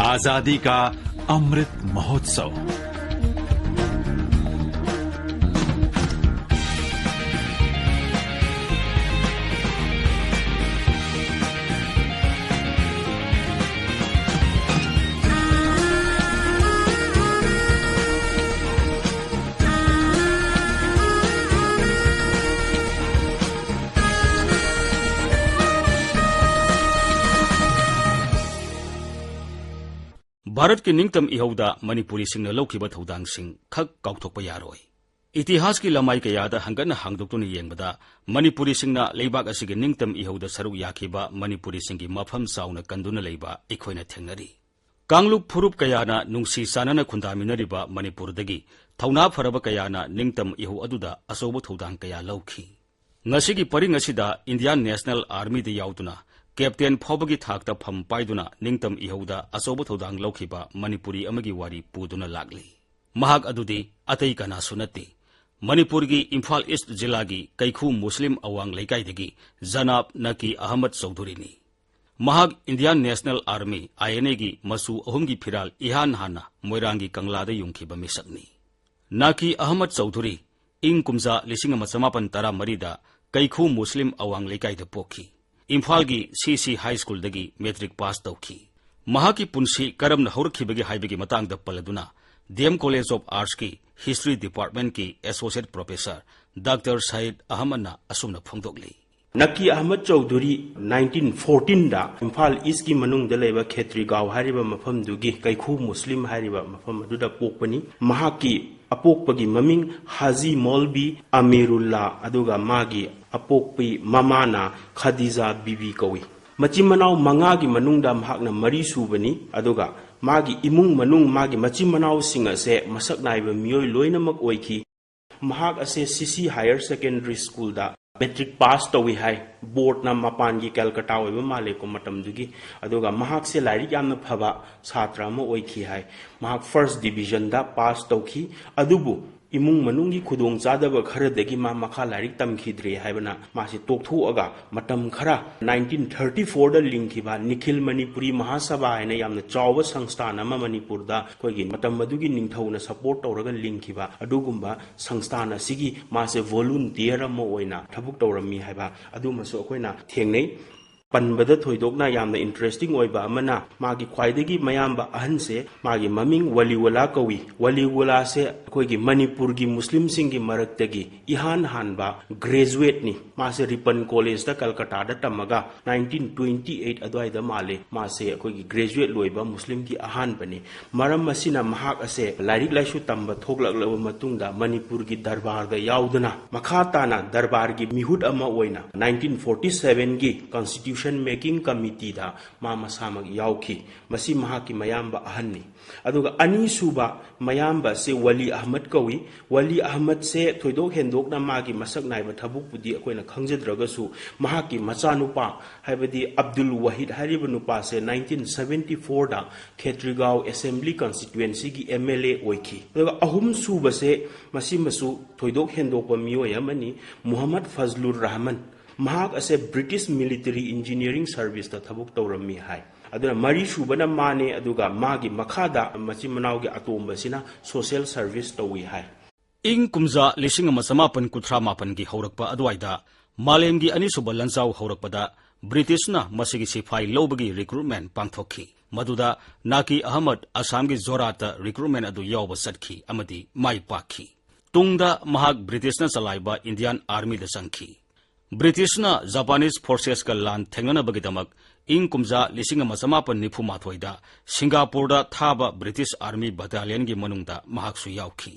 आजादी का अमृत महोत्सव। भारत की निंगतम इहौदा मणिपुरी सिंगना लौखिबा थौदांगसिंग खक काउथोकपा यारोय। इतिहास की लमाई कयादा हंगन हांगदोक्तुना येंगबदा मणिपुरी सिंगना लेबाक असिगे निंगतम इहौदा सरुक याखिबा मणिपुरी सिंगी मफम साउना कंदुना लेबा इखोइना थेंगनरी। कांगलुक फुरुप कयाना नुंसी सानना खुंदामिनरिबा मणिपुरदगी थौना फरबा कयाना निंगतम इहौ अदुदा अचौबा थौदांग कया लौखि। ngasiगी परिंग असिदा इंडियन नेशनल आर्मी दे याउदुना कैप्टेन फौबगी थाकता फम पाइदुना निंगतम इहौदा अचौबा थौदांग लौखिबा मणिपुरी अमगी वारी पुदुना लागली। महाक अदुदी अतै कनासु नत्ते मणिपुरगी इम्फाल ईस्ट जिलागी कैखु मुस्लिम अवांग लेकाइदगी जनाब नकी अहमद चौधुरीनी। महाक इंडियन नेशनल आर्मी INA गी मसु अहुमगी फिराल इहान हाना मोइरांगी कंगलादा युंखिबा मिसकनी। नकी अहमद चौधुरी इंग कुमजा 1913 कैखु मुस्लिम अवांग लेकाइदा पोखी। इम्फाल की CC हाई स्कूल दगी मैट्रिक पास तौखी। महाकी पुंसी करम हौरखिबगी हाइबगी मतांगदा पल्लदुना DM कॉलेज ऑफ आर्ट्स की हिस्ट्री डिपार्टमेंट की associate professor doctor Syed Ahmed असुमना फोंदोकली। नकी अहमद चौधरी 1914 दा इम्फाल ईस्ट की मनुंग लेबा खेत्री गांव हारिबा मफम दुगी कैखु मुस्लिम हारिबा मफम अदुदा पोकपनी। महाकी अपोकपगी ममिंग हाजी मौलवी अमीरुल्ला अदुगा मागी अपोकपी ममाना खदीजा बीबी कौई। मची मनाव मंगागी मनुंगदा महाकना मरी सुबनी अदुगा मागी इमुंग मनुंग मागी मची मनाव सिंग असे मसक नाइबा मियोय लोइनमक ओइखी। महाक असे CC हायर सेकेंडरी स्कूल दा मैट्रिक पास तौई है। बोर्ड ना मपान की कलकत्ता ओइबा माले को मतमदुगी अदुगा महाक से लाइरिक यामना फबा छात्र अमा ओइखी है। महाक फर्स्ट डिवीजन दा पास तौखी अदुबु इमुंग मनुंगी खुदोंग चादबा खरदगी मा मखा लाइरिक तमखिद्रे हाइबना मासे तोकथुअगा मतम खरा 1934 दा लिंखिबा निखिल मणिपुरी महासभा हाइना यामना चावबा संस्थान अमा मणिपुरदा कोइगी मतम मदुगी निंगथौना सपोर्ट तौरगा लिंखिबा अदुगुंबा संस्थान असिगी मासे वॉलंटियर अमा ओइना थबुक तौरमी हाइबा अदुमसो अखोइना थेंगनै। पनबद थोइदोकना यामना इंटरेस्टिंग ओइबा अमना मागी ख्वाइदगी मयामबा अहन से मागी ममिंग वलीवला कवि। वलीवला से अखोइगी मणिपुर की मुस्लिम सिंगी मरक्तगी इहान हानबा ग्रेजुएट नि। मासे रिपन कॉलेज दा कलकत्ता दा तमगा 1928 अदवाइदा माले मासे अखोइगी ग्रेजुएट लोइबा मुस्लिम की अहान बने। मरम मसिना महाक असे लाइरिक लाइसु तंबा थोकलकलबा मतुंगदा मणिपुर की दरबार दा याउदना मखा ताना दरबार की मिहुट अमा ओइना 1947 की कॉन्स्टिट्यूशन मेकिंग कमिटी दा मा मसामक याउखी। मसी महाकी मयाम्बा अहन्नी अदुगा अनीसुबा मयाम्बा से वली अहमद कवि। वली अहमद से थोइदोक हेंदोकना मागी मसक नाइबा थबुकपुदी अखोइना खंगजद्रगसु महाकी मचानुपा हाइबदी अब्दुल वहीद हारिबा नुपा से 1974 दा खेत्रीगांव असेंबली कॉन्स्टिट्यूएंसी की MLA ओइखी। अदुगा अहुम सुबा से मसी मसु थोइदोक हेंदोकपा मियोय अमनी मुहम्मद फजलुर रहमान। महाक असे ब्रिटिश मिलिटरी इंजीनियरिंग सर्विस दा थबुक तौरमी हाय। अदुना मरी सुबना माने अदुगा मागी मखादा मची मनावगी अतोंबसिना सोशल सर्विस तौई हाय। इंग कुमजा 1939 की हौरकपा अदवाइदा मालेमगी अनिसुबा लंजाव हौरकपदा ब्रिटिशना मसिगी सिपाही लौबगी रिक्रूटमेंट पांथोखी। मदुदा नाकी अहमद असम की जोराता रिक्रूटमेंट अदु यावबा चटखी अमदी माई पाखी। तुंगदा महाक ब्रिटिशना चलाइबा इंडियन आर्मी दा संखी। ब्रिटिशना जापानीज फोर्सेस का लान थेंगनबगीदमक इंग कुमजा 1994 सिंगापुर थाबा ब्रिटिश आर्मी बटालियन की मनुंगदा महाकसु याउखी।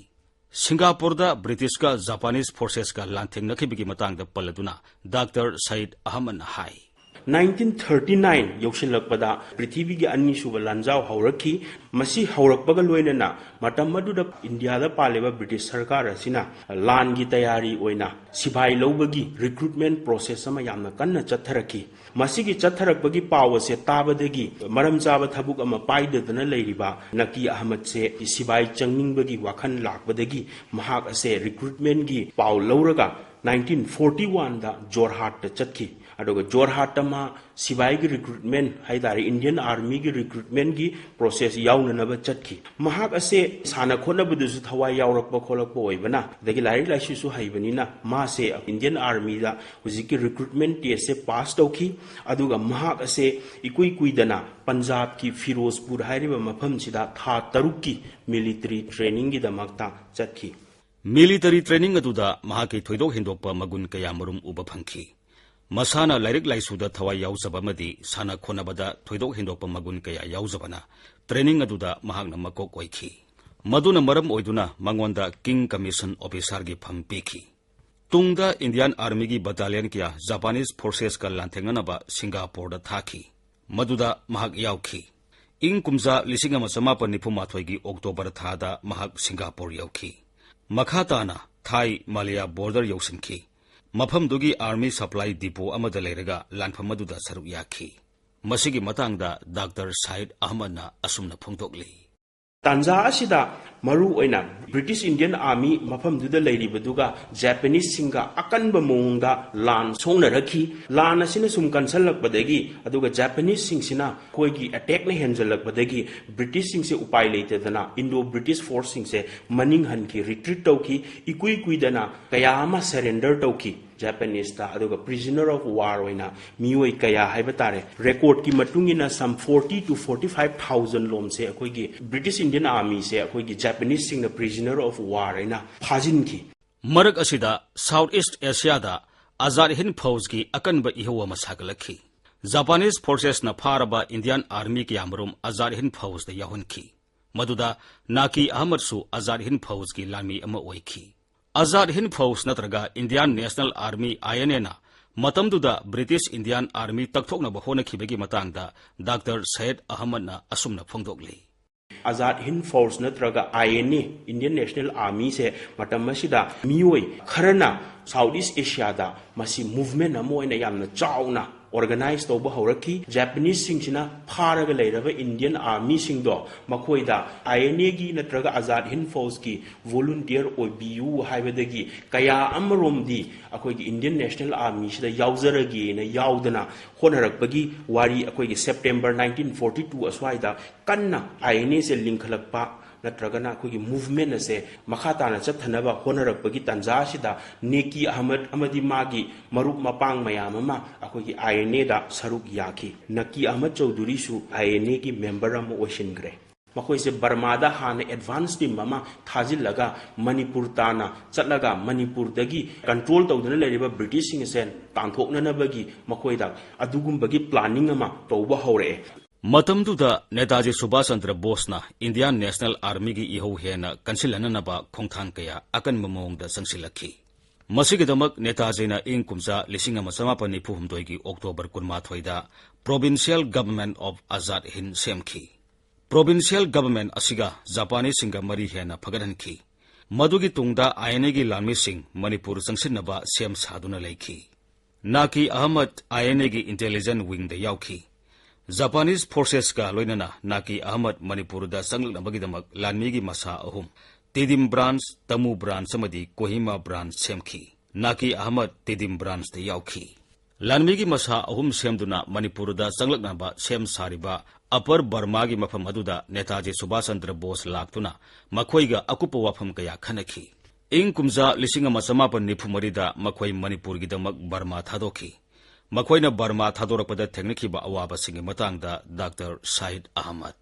सिंगापुर ब्रिटिश का जापानीज फोर्सेस का लान थेंगनखिबगी मतंगदा पल्लदुना डॉक्टर सईद अहमद हाई। 1939 यौशिलकपदा पृथ्वी की अनिसुब लांजाव हौरखी। मसी हौरकपगा लोइनना मतम मदुदा इंडियादा पालेबा ब्रिटिश सरकार असिना लान की तैयारी ओइना सिपाही लौबगी रिक्रूटमेंट प्रोसेस अमा यामना कन्ना चथरखी। मसी की चथरकपगी पाव से ताबदगी मरम चाबा थबुक अमा पाइददना लेरिबा नकी अहमद से सिपाही चंगनिंगबगी वाखन लाकबदगी महाक असे रिक्रूटमेंट की पाव लौरगा 1941 दा Jorhat चटखी। aduga Jorhatama Sibai gi recruitment haidari Indian Army gi recruitment gi process yauna na ba chatki mahak ase sana khona budusu thawai yaurakpa kholakpa oibana dagi lari laisu su haibanina ma se Indian Army da hujiki recruitment test se pass tawki aduga mahak ase ikui kuidana Punjab ki Firozpur hairiba mafam sida tha tarukki military training gi damakta chatki military training aduda mahaki thoidok hindokpa magun kaya marum uba phangki masana lairik laisuda thawai yauzaba madi sana khonabada thoidok hindokpa magun kaya yauzabana training aduda mahakna makok oikhi maduna maram oiduna mangonda king commission officer gi pham peki tungda Indian Army gi battalion kya Japanese forces ka lanthenganaba Singapore da thaki maduda mahak yaukhi ing kumza lisingama samapa nipumathoi gi October thada mahak Singapore yaukhi makhatana Thai Malaya border yausinki mafam dugi army supply depot amada leiraga lanfam maduda saruk yakhi masigi matangda Dr. Said Ahmad na asumna phongtokli Tanja asida maru oina British Indian Army mafam duda leiribaduga Japanese singa akanba mongda lan songna rakhi lan asina sum kansalakbadagi aduga Japanese singsina koigi attack na henjalakbadagi British singse upai leitedana Indo British force singse maning hanki retreat tawki ikui kuidana kayama surrender tawki Japanese ta aduga prisoner of war oina mioi kaya haibatare record ki matungina some 40 to 45,000 lom se akoigi British Indian Army se akoigi Japanese sing the prisoner of war aina phajin ki marak asida Southeast Asia da Azad Hind Fauj ki akanba ihawa masagalakhi Japanese forces na pharaba Indian Army ki amrum Azad Hind Fauj da yahunki maduda Naki Ahmad su Azad Hind Fauj ki lami ama oikhi Azad Hind Fauj natraga Indian National Army INA na matamduda British Indian Army takthokna bahona khibegi matangda Dr. Said Ahmad na asumna phongdokli Azad Hind Force natraga INA Indian National Army se matamasida mioi kharana Southeast Asia da masi movement amo ina yamna chauna organize to bahoraki Japanese singsina pharaga leiraba Indian Army singdo makoida INA gi natraga Azad Hind Force ki volunteer obiu haibadagi kaya amromdi akoigi Indian National Army sida yauzaragi na yaudana honarakpagi wari akoigi September 1942 aswaida kanna INA se linkhalakpa natragana akoigi movement ase makhatana chathanaba honarakpagi tanja sida Neki Ahmad amadi magi marup mapang mayam ama akoigi INA da saruk yaki Naki Ahmad Chowdhury su INA ki member am oishingre makoi se Burma da hana advance team mama thajillaga Manipur tana chatlaga Manipur dagi control tawduna leriba British sing sen tanthokna nabagi makoi da adugumbagi planning ama tawba hore matamduda Netaji Subhash Chandra Bose na Indian National Army gi iho hena kansilananaba khongthang kaya akan mamongda sangsilakhi masigidamak Netaji na ing kumsa lisingama samapani phuhumdoi gi October 18 da Provincial Government of Azad Hind semki Provincial Government asiga Japanese singa mari hena phagaranki madugi tungda INA gi lanmi sing Manipur sangsinaba sem saduna leikhi Naki Ahmad INA gi intelligence wing da yauki Japanese forces ka loinana Naki Ahmad Manipur da sanglaknabagidamak lanmi gi masa ahum Tedim branch Tamu branch samadi Kohima branch semki Naki Ahmad Tedim branch da yauki lanmi gi masa ahum semduna Manipur da sanglaknaba sem sariba Upper Burma gi mafam aduda Netaji Subhash Chandra Bose laktuna makhoiga akupa wafam kaya khanaki ing kumza lisingama samapan nifumari da makhoi Manipur gi damak Burma thadoki makhoina Burma thadorakpada thengnakiba awaba singi matangda Dr. Said Ahmad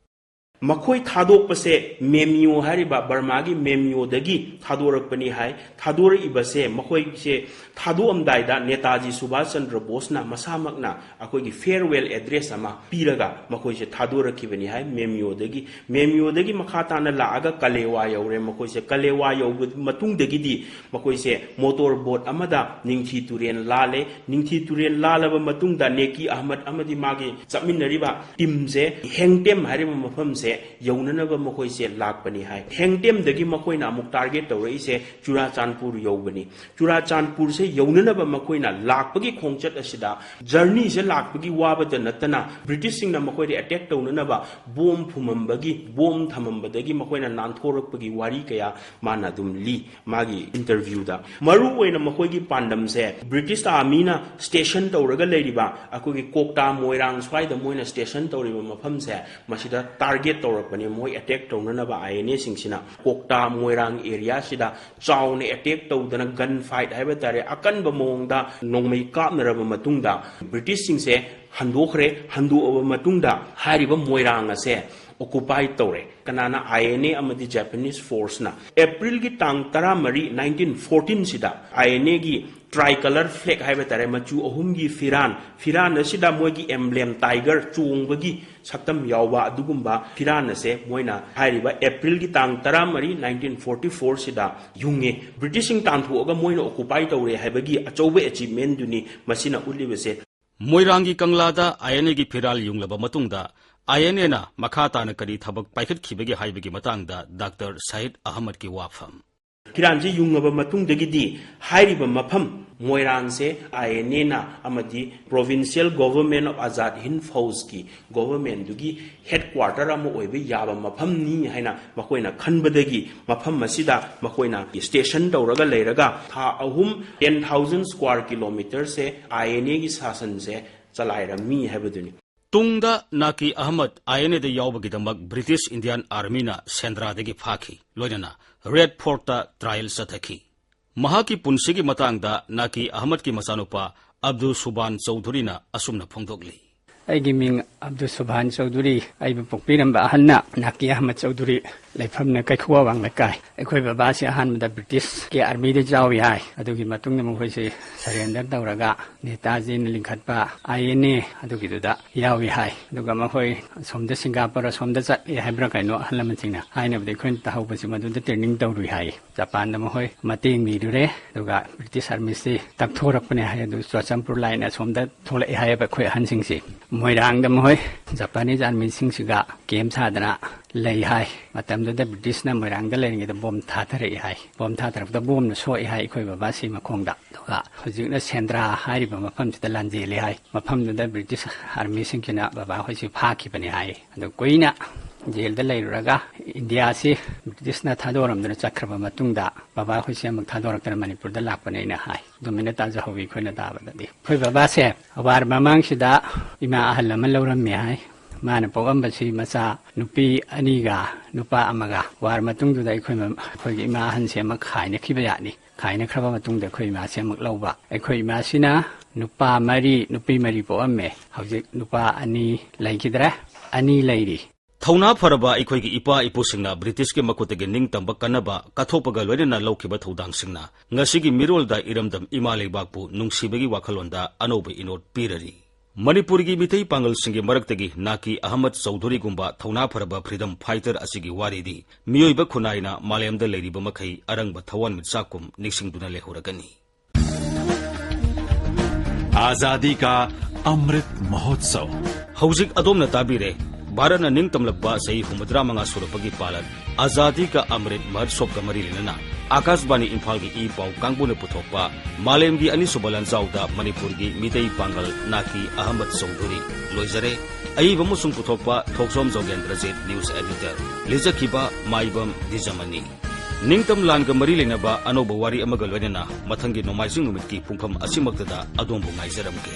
makhoi thadok pase memio hariba Burma gi memio dagi thadorakpani hai thadora ibase makhoi se thadoamdai da Netaji Subhash Chandra Bose na masamakna akoi gi farewell address ama piraga makhoi se thadorakibani hai memio dagi makhata na laaga Kalewa yaure makhoi se Kalewa yaug matung dagi di makhoi se motor boat amada Ningthi Turen lalaba matungda Neki Ahmad amadi magi chaminariba team se hengtem hariba mafam se यौननब मखोइसे लाकपनी हाय हेंगटेमदगी मखोइना अमुक target तौरइसे Churachandpur यौबनी Churachandpur से यौननब मखोइना लाकपगी खोंगचत असिदा journey से लाकपगी वाबद नतना British सिंगना मखोइदे attack तौननब बोम फुमंबगी बोम थमंबदगी मखोइना नानथोरकपगी वारी कया माना दुम ली मागी interview दा मरु ओइना मखोइगी पांडम से ब्रिटिश आर्मीना स्टेशन तौरगा लेरिबा अखोगी कोकटा मोइरांग स्वाइदा मोइना स्टेशन तौरिबा मफम से मसिदा टारगेट तौरकपनी मोइ अटैक तौननबा आईएनए सिंगसिना कोकटा मोइरांग एरिया सिदा चाउने अटैक तौदना गन फाइट हाइबा तारे अकनब मोंगदा नोंगमै कापनरबा मतुंगदा ब्रिटिश सिंगसे हंदोखरे हंदोअबा मतुंगदा हारिबा मोइरांग असे ऑक्युपाई तौरे कनाना आईएनए अमदी जापानीज फोर्स ना अप्रैल की तांग 1914 सिदा आईएनए की ट्राई कलर फ्लैग हाइबा तारे मचू अहुम की फिरान असिदा मोइगी एम्ब्लेम टाइगर चोंगबगी सक्तम यावबा अदुगुम्बा फिरान असे मोइना हारिबा अप्रैल की तांग 1944 सिदा युंगे ब्रिटिशिंग तांथुअगा मोइना ऑक्युपाई तौरे हाइबगी अचौबे अचीवमेंट दुनी मसिना उलिबसे मोइरांगी कंगलादा आईएनए की फिराल युंगलबा मतुंगदा आईएनए ना मखाताना करी थबक पाइखतखिबगी हाइबगी मतांगदा डॉक्टर सईद अहमद की वाफम फिरानजे युंगबा मतुंगदगिदी हाइरिबा मफम मोइरांग से आईएनए ना अमदी provincial government of Azad Hind फौज की गवर्नमेंट दुगी हेडक्वार्टर अम ओइबे याबा मफम नी हाइना मखोइना खनबदगी मफम मसिदा मखोइना स्टेशन तौरगा लेरगा था अहुम 10,000 स्क्वायर किलोमीटर से आईएनए की शासन से चलाइरमी हैबदुनी तुंगदा नाकी अहमद आईएनए दे यावबगिदमक ब्रिटिश इंडियन आर्मी ना सेंद्रादगी फाखी लोइनना रेड फोर्ट ता ट्रायल सथखी महाकी पुंसिगी मतांगदा नाकी अहमद की मसानुपा अब्दुल सुबान चौधरी ना असुमना फोंदोगली अैगी मिंग अब्दुल सुबान चौधरी अैबु पोक्पिरंबा अहन्ना नाकी अहमद चौधरी लेफमना कैखुवा वांग लकाय अखोय बाबासे अहानमदा ब्रिटिश के आर्मी दे जाव याय अदुगी मतुंगना मखोयसे सरेंडर तौरगा नेताजी न लिंखतपा आईएनए अदुगिदुदा याव याय अदुगा मखोय सोमदा सिंगापुर सोमदा चत हाइब्रा काइनो अहलमसिंगना हाइनबदे खोइन ताहौबसि मदुदा ट्रेनिंग तौरु याय जापान द मखोय मतेंग मीदुरे अदुगा ब्रिटिश आर्मी से तकथोरकपने हाय अदु चुराचांपुर लाइन सोमदा थोलए हाय बखोय अहनसिंगसि मोइरांग द मखोय जापानीज आर्मी सिंगसिगा केम सादना लई हाय मतमदुदा ब्रिटिश ना मोइरांग द लेंगे बॉम थाथरे हाय बॉम थाथरबदा बॉम न सोई हाय खोय बाबासी मखोंगदा दुगा हुजिकना सेंद्रा हारिबा मफमसिदा लांजेले हाय मफमदुदा ब्रिटिश आर्मी सिंगकिना बाबा होइसि फाखिबने हाय अदु कोइना जेल द लेरगा इंडिया से ब्रिटिश ना थादोरमदना चक्रबा मतुंगदा बाबा होइसि अमक थादोरक्तना मणिपुर द लाकपने ना हाय दुमिना ताजा होबी खोइना दाबददि खोय बाबा से अवार ममांगसिदा इमा अहल मन लौरम्मे हाय माना पोगंबसी मचा नुपी अनीगा नुपा अमगा वार मतुंगदुदा अखोय इमा अहनसे अमक खाइना खिबा यानी खाइना खरबा मतुंगदा अखोय इमासे अमक लौबा अखोय इमासिना नुपा मरी नुपी मरी पोअम्मे हौजिक नुपा अनी लैखिद्रा अनी लैरी थौना फरबा अखोय की इपा इपुसिंगना ब्रिटिश के मकुतगे निंगतंबा कनबा कथोपगा लोइना लौखिबा थौदांगसिंगना ngasiगी मिरोलदा इरमदम इमा लेबाकपु नुंगसिबगी वाखलोंदा अनोबे इनोट पीररी मणिपुर की मिथई पांगल सिंगे मरक्तगी नाकी अहमद चौधरी गुंबा थौना फरबा फ्रीडम फाइटर असिगी वारीदी मियोइबा खुनाइना मालेमदा लेरिबा मखै अरंगबा थवन मिचाकुम निक्सिंगदुना लेहोरगनी आजादी का अमृत महोत्सव हौजिक अदोमना ताबीरे भारत निंगतमलकबा सही 65 सुरपगी पालन आजादी का अमृत महोत्सव का मरी लेना आकाशवाणी इम्फाल की ई पाउ कांगबुने पुथोकपा मालेम की अनिसुबा लंजाउदा मणिपुर की मितई पांगल नाकी अहमद चौधरी लोइजरे अईब मुसुंग पुथोकपा थोकसोम जोगेंद्रजीत न्यूज एडिटर लिजखिबा माइबम दिजमनी निंगतम लानगा मरी लेनबा अनोबा वारी अमगा लोइनना मथंगी नोमाइजिंग नुमित की पुंखम असिमक्तदा अदोमबु ngaइजरमगे।